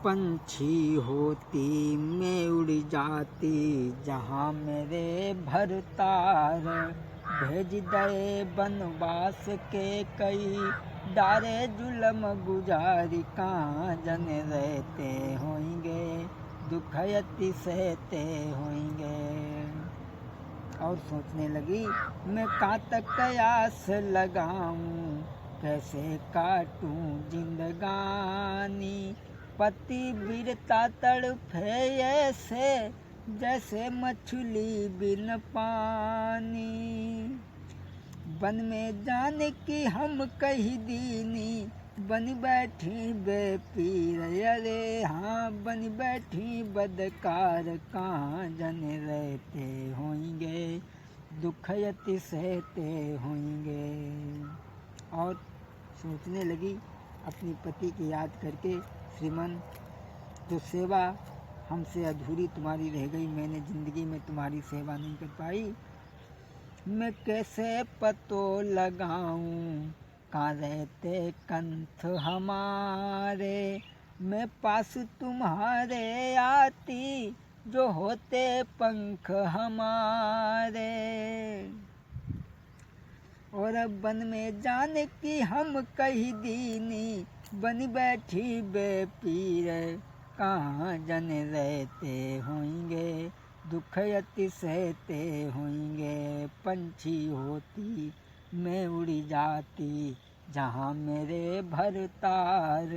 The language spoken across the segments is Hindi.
पंछी होती मैं उड़ जाती जहाँ मेरे भरतार। भेज दे बनवास के कई डारे जुलम गुजारी कहाँ जन रहते होंगे दुखयति सहते होंगे। और सोचने लगी मैं कहाँ तक कयास लगाऊं कैसे काटूं जिंदगानी। पति वीरता तड़फे ऐसे जैसे मछली बिन पानी। बन में जाने की हम कही दीनी बन बैठी बेपीर। अरे हाँ बन बैठी बदकार कहाँ जन रहते होंगे दुखयति सहते होंगे। और सोचने लगी अपने पति की याद करके श्रीमान तो सेवा हमसे अधूरी तुम्हारी रह गई। मैंने ज़िंदगी में तुम्हारी सेवा नहीं कर पाई। मैं कैसे पतो लगाऊं कहाँ रहते कंठ हमारे। मैं पास तुम्हारे आती जो होते पंख हमारे। और अब बन में जाने की हम कही दीनी बन बैठी बेपीर। कहाँ जन रहते होंगे दुखयति सहते होंगे। पंछी होती मैं उड़ी जाती जहाँ मेरे भरतार।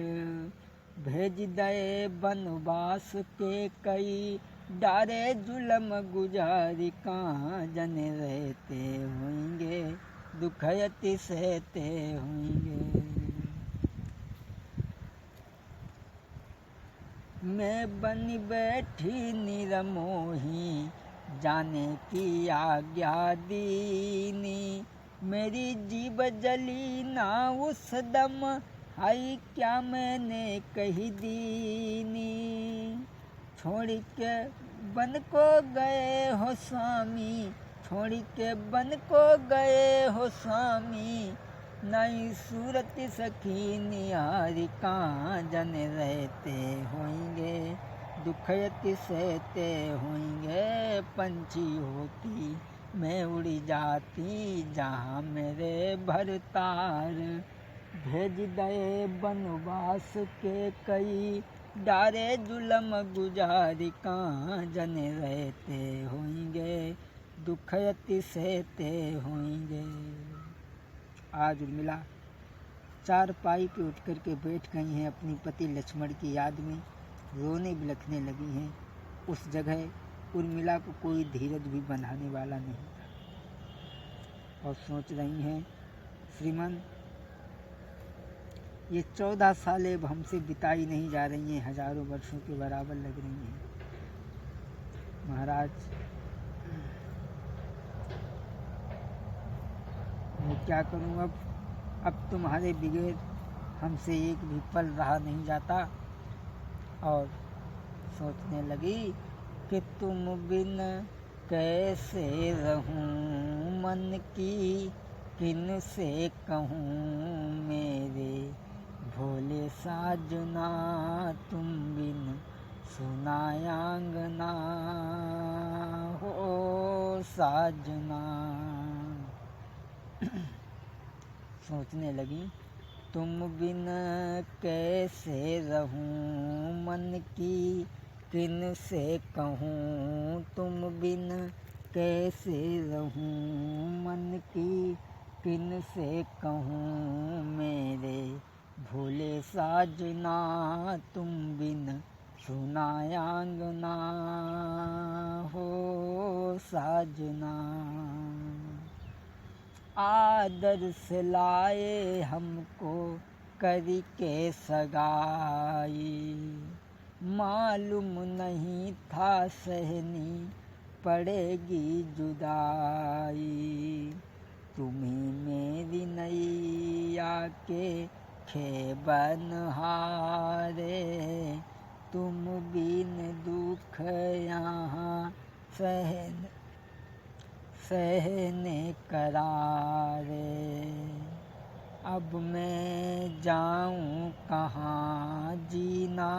भेज दे बनवास के कई डारे जुलम गुजारी कहाँ जन रहते होंगे दुखयति सहते होंगे। मैं बन बैठी निरमोही जाने की आज्ञा दीनी। मेरी जीव जली ना उस दम हाई क्या मैंने कही दीनी। छोड़ के बन को गए हो स्वामी छोड़ के बन को गए हो स्वामी। नई सूरत सखी निहारी कहाँ जन रहते होंगे दुखयति सहते होंगे। पंछी होती मैं उड़ी जाती जहाँ मेरे भरतार। भेज दे बनवास के कई डारे जुलम गुजारी कहाँ जन रहते होंगे दुखयति सहते होंगे। आज उर्मिला चारपाई पे उठ कर के बैठ गई हैं अपनी पति लक्ष्मण की याद में रोने बिलखने लगी हैं। उस जगह उर्मिला को कोई धीरज भी बंधाने वाला नहीं था और सोच रही हैं श्रीमान ये 14 सालें अब हमसे बिताई नहीं जा रही हैं हजारों वर्षों के बराबर लग रही हैं। महाराज मैं क्या करूं अब तुम्हारे बगैर हमसे एक भी पल रहा नहीं जाता। और सोचने लगी कि तुम बिन कैसे रहूं मन की किन से कहूं मेरे भोले साजना। तुम बिन सुना आंगना हो साजना। सोचने लगी तुम बिन कैसे रहूं मन की किन से कहूं। तुम बिन कैसे रहूं मन की किन से कहूं मेरे भोले साजना। तुम बिन सुना आंगना हो साजना। आदर से लाए हमको करी के सगाई। मालूम नहीं था सहनी पड़ेगी जुदाई। तुम्हें मेरी नैया के खेबन हारे। तुम बिन दुख यहाँ सहने करारे। अब मैं जाऊँ कहाँ जीना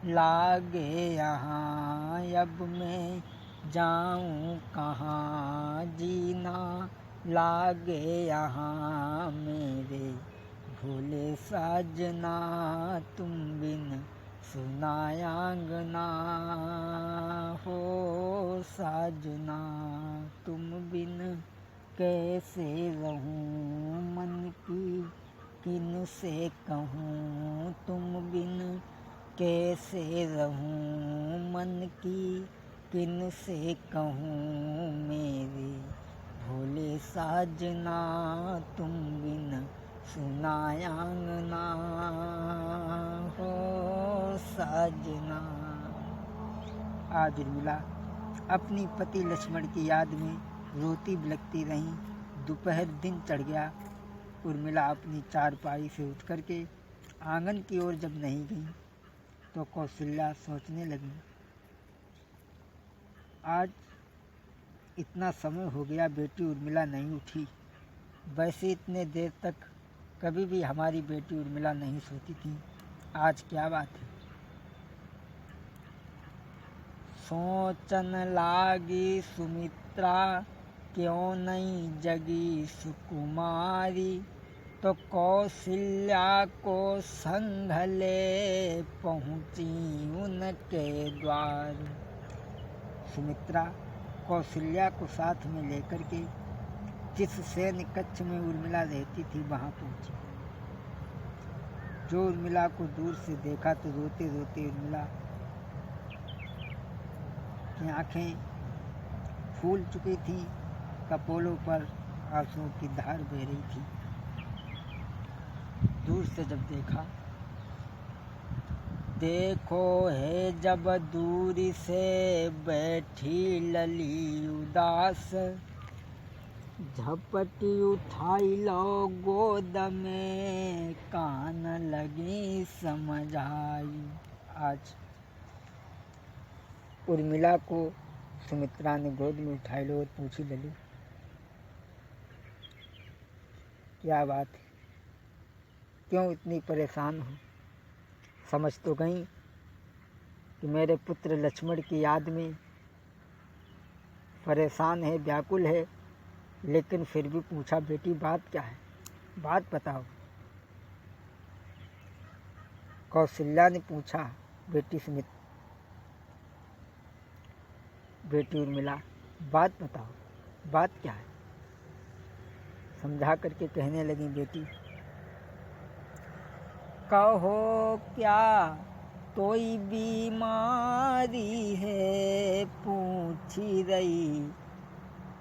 लागे यहाँ अब मैं जाऊँ कहाँ, जीना लागे यहाँ मेरे भोले साजना, तुम बिन सुना आंगना हो साजना, तुम बिन कैसे रहूं मन की किन से कहूँ, तुम बिन कैसे रहूं मन की किन से कहूँ, मेरे भोले साजना, तुम बिन सुना आंगना हो साजना। आज उर्मिला अपनी पति लक्ष्मण की याद में रोती बिलखती रही। दोपहर दिन चढ़ गया। उर्मिला अपनी चारपाई से उठ करके आंगन की ओर जब नहीं गई तो कौशल्या सोचने लगी, आज इतना समय हो गया बेटी उर्मिला नहीं उठी। वैसे इतने देर तक कभी भी हमारी बेटी उर्मिला नहीं सोती थी, आज क्या बात है। सोचन लागी सुमित्रा, क्यों नहीं जगी सुकुमारी, तो कौशल्या को संग ले पहुँची उनके द्वार। सुमित्रा कौशल्या को साथ में लेकर के जिस सैन्य कक्ष में उर्मिला रहती थी वहाँ पहुँची। जो उर्मिला को दूर से देखा तो रोते रोते उर्मिला की आँखें फूल चुकी थी, कपोलों पर आंसुओं की धार बह रही थी। दूर से जब देखा, देखो है जब दूरी से बैठी लली उदास, झपटी उठाई लो गोद में कान लगी समझ आई। आज उर्मिला को सुमित्रा ने गोद में उठाई लो और पूछी, लली क्या बात है, क्यों इतनी परेशान हो। समझ तो गई कि मेरे पुत्र लक्ष्मण की याद में परेशान है, व्याकुल है, लेकिन फिर भी पूछा, बेटी बात क्या है, बात बताओ। कौशल्या ने पूछा, बेटी उर्मिला बात बताओ, बात क्या है। समझा करके कहने लगी, बेटी कहो क्या कोई बीमारी है, पूछी रही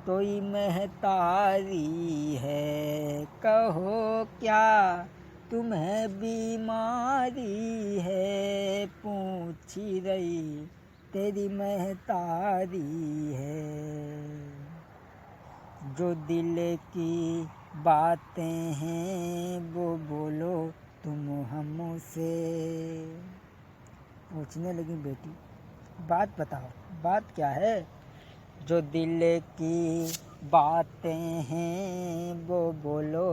कोई महतारी है। कहो क्या तुम्हें बीमारी है, पूछी रही तेरी महतारी है। जो दिल की बातें हैं वो बोलो तुम हमसे। पूछने लगी, बेटी बात बताओ, बात क्या है। जो दिल की बातें हैं वो बोलो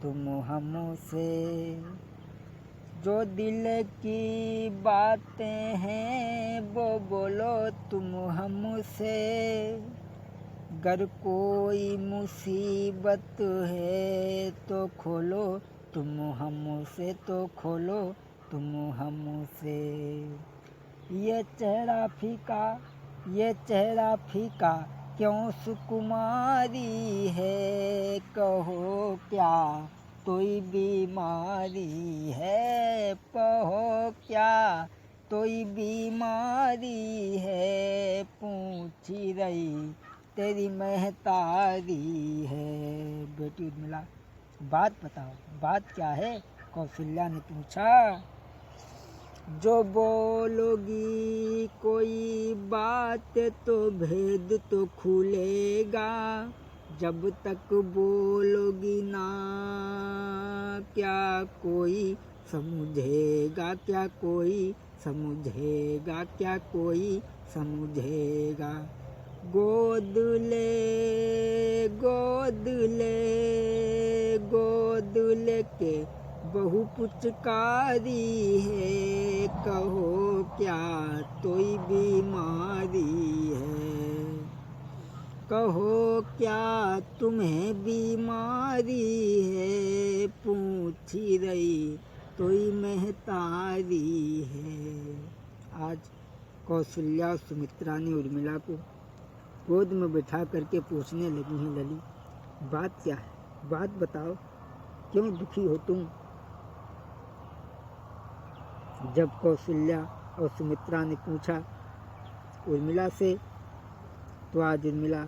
तुम हमसे। जो दिल की बातें हैं वो बोलो तुम हमसे। गर कोई मुसीबत है तो खोलो तुम हमसे, तो खोलो तुम हमसे। ये चेहरा फीका क्यों सुकुमारी है। कहो क्या कोई बीमारी है, कहो क्या कोई बीमारी है। पूछी रही तेरी महतारी है। बेटी उर्मिला बात बताओ, बात क्या है। कौशल्या ने पूछा, जो बोलोगी कोई बात तो भेद तो खुलेगा। जब तक बोलोगी ना क्या कोई समझेगा, क्या कोई समझेगा, क्या कोई समझेगा। गोद ले के बहु पुचकारी है, कहो क्या तोई बीमारी है, कहो क्या तुम्हें बीमारी है, पूछी रही तोई महतारी है। आज कौशल्या सुमित्रा ने उर्मिला को गोद में बिठा करके पूछने लगी हैं, लली बात क्या है, बात बताओ, क्यों दुखी हो तुम। जब कौशल्या और सुमित्रा ने पूछा उर्मिला से, तो आज उर्मिला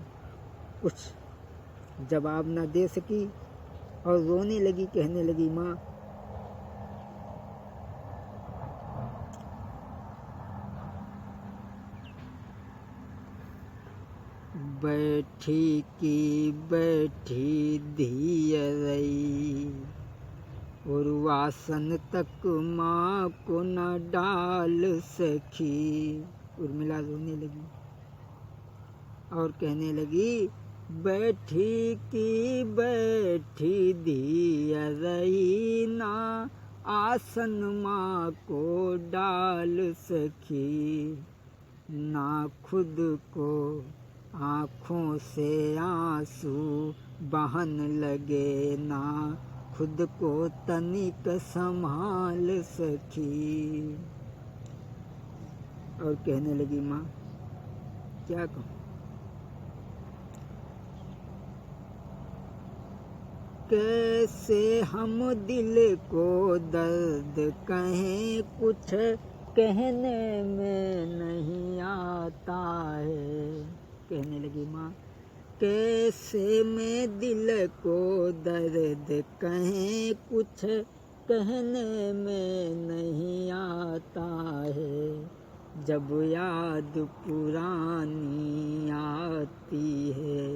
कुछ जवाब न दे सकी और रोने लगी, कहने लगी माँ बैठी की बैठी धीरई, और वासन तक माँ को न डाल सकी। उर्मिला रोने लगी और कहने लगी बैठी की बैठी धीरई, ना आसन माँ को डाल सकी, ना खुद को आँखों से आंसू बहन लगे, ना खुद को तनिक संभाल सकी। और कहने लगी माँ क्या कहूँ, कैसे हम दिल को दर्द कहें, कुछ कहने में नहीं आता है। कहने लगी माँ कैसे मैं दिल को दर्द कहें, कुछ कहने में नहीं आता है, जब याद पुरानी आती है,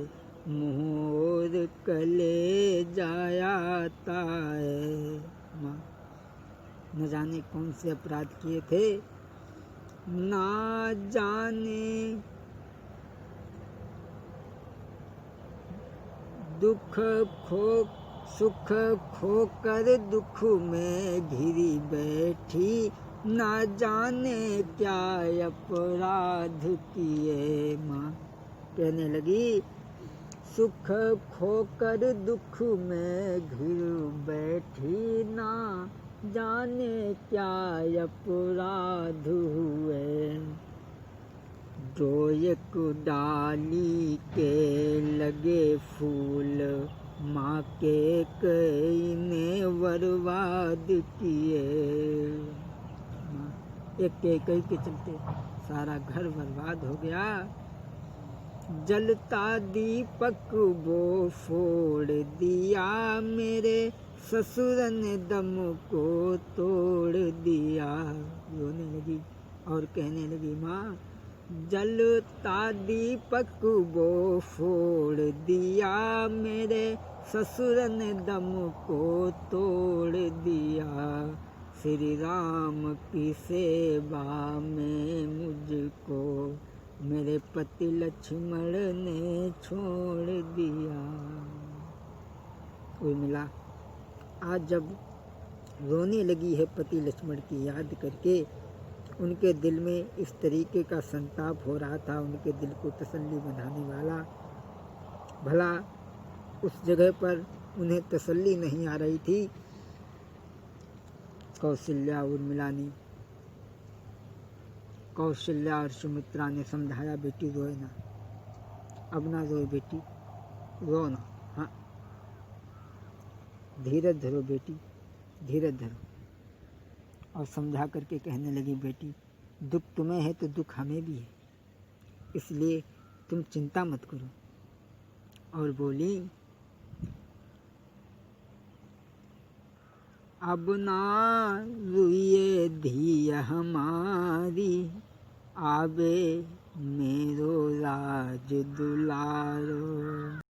मुँह और कलेजा आता है। माँ न जाने कौन से अपराध किए थे, ना जाने दुख खो सुख खोकर दुख में घिरी बैठी, ना जाने क्या अपराध किए। माँ कहने लगी सुख खोकर दुख में घिर बैठी, ना जाने क्या अपराध हुए, जो एक डाली के लगे फूल, माँ के कई ने बर्बाद किए। एक कई के चलते सारा घर बर्बाद हो गया। जलता दीपक वो फोड़ दिया, मेरे ससुर ने दम को तोड़ दिया। रोने लगी और कहने लगी माँ जलता दीपक वो फोड़ दिया, मेरे ससुर ने दम को तोड़ दिया, श्री राम की सेवा में मुझको मेरे पति लक्ष्मण ने छोड़ दिया। उर्मिला आज जब रोने लगी है पति लक्ष्मण की याद करके, उनके दिल में इस तरीके का संताप हो रहा था, उनके दिल को तसल्ली बनाने वाला। भला उस जगह पर उन्हें तसल्ली नहीं आ रही थी। कौशल्या और सुमित्रा ने समझाया बेटी रोए ना, अब ना रोए बेटी, रो ना, हाँ धीरज धरो बेटी, धीरज धरो। और समझा करके कहने लगी बेटी दुख तुम्हें है तो दुख हमें भी है, इसलिए तुम चिंता मत करो। और बोली अब ना रुइए धिया हमारी, आबे मेरो राज दुलारो।